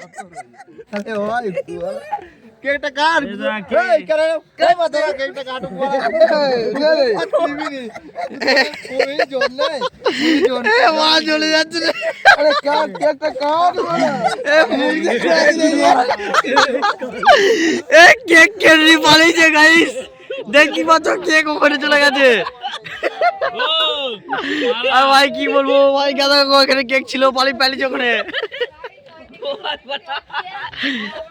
अरे भाई केकটা কার এই করে কে মাথা কেকটা কাটো ওই জোন নাই এ মা চলে যাচ্ছে আরে কার কেকটা কার এ মুরগি এ কেক কেড়ে পালিয়েছে গাইস দেখি মাত্র কেক ওখানে চলে গেছে আর ভাই কি বলবো ভাই গাদা ওখানে কেক ছিল পালিয়েছে ওখানে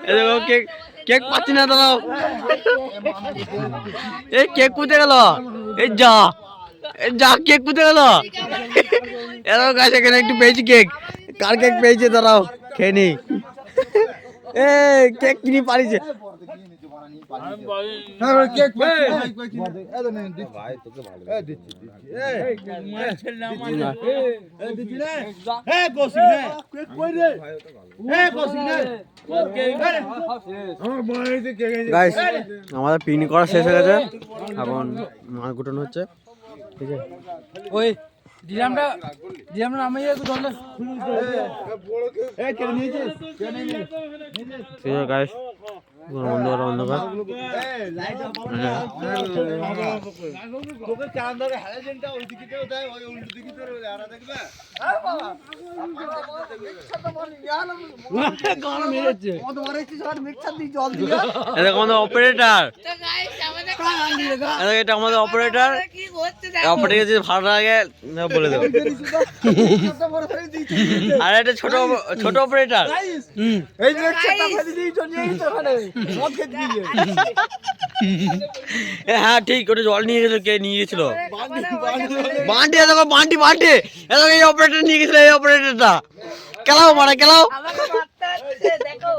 এই দেখো কেক কেক পাচ্ছি না দাঁড়াও এই কেক কোথায় গেল এই যা কেক কোথায় গেল এরাও গাছ এখানে একটু পেয়েছি কেক কার কেক পেয়েছে দাঁড়াও খেয়ে নি এই কেক কিনে পালিয়েছে কেক ভাই তোকে ভালো এ দিচ্ছি এই মার ছেড়লাম এ দিচ্ছি না এ কোসি না কেক কই রে এ কোসি না গাইস আমাদের পিকনিক করা শেষ হয়ে গেছে এখন মাছ গুটানো হচ্ছে ঠিক আছে ওই ডিরামটা নামাইয়া একটু জল এ কে নিয়েছিস কে নিয়েছিস ঠিক আছে গাইস অন্ধকার তোকে চাঁদ ধরে হ্যালোজেনটা ওই দিকে দেয় ওই উল্টো দিকে ধরে আর দেখবে গান মেরেছে কত মারাইছি সব মিক্সার দিয়ে জল দিলা এটা আমাদের অপারেটর তো গাইস আমাদের এটা আমাদের অপারেটর কি করতে অপারেটর যদি ভালো লাগে বলে দেবো আর এটা ছোট অপারেটর এই মিক্সারটা ফেলে দিই তো নিয়ে তো ওখানে সব খেতে দিয়ে হ্যাঁ ঠিক ওটা জল নিয়ে গেছিল কে নিয়ে গেছিল বান্টি দেখো বান্টি এরকম এই অপারেটর নিয়ে গেছিল এই অপারেটরটা কেলাও মারা কেলাও আমাকে মারতে হচ্ছে দেখো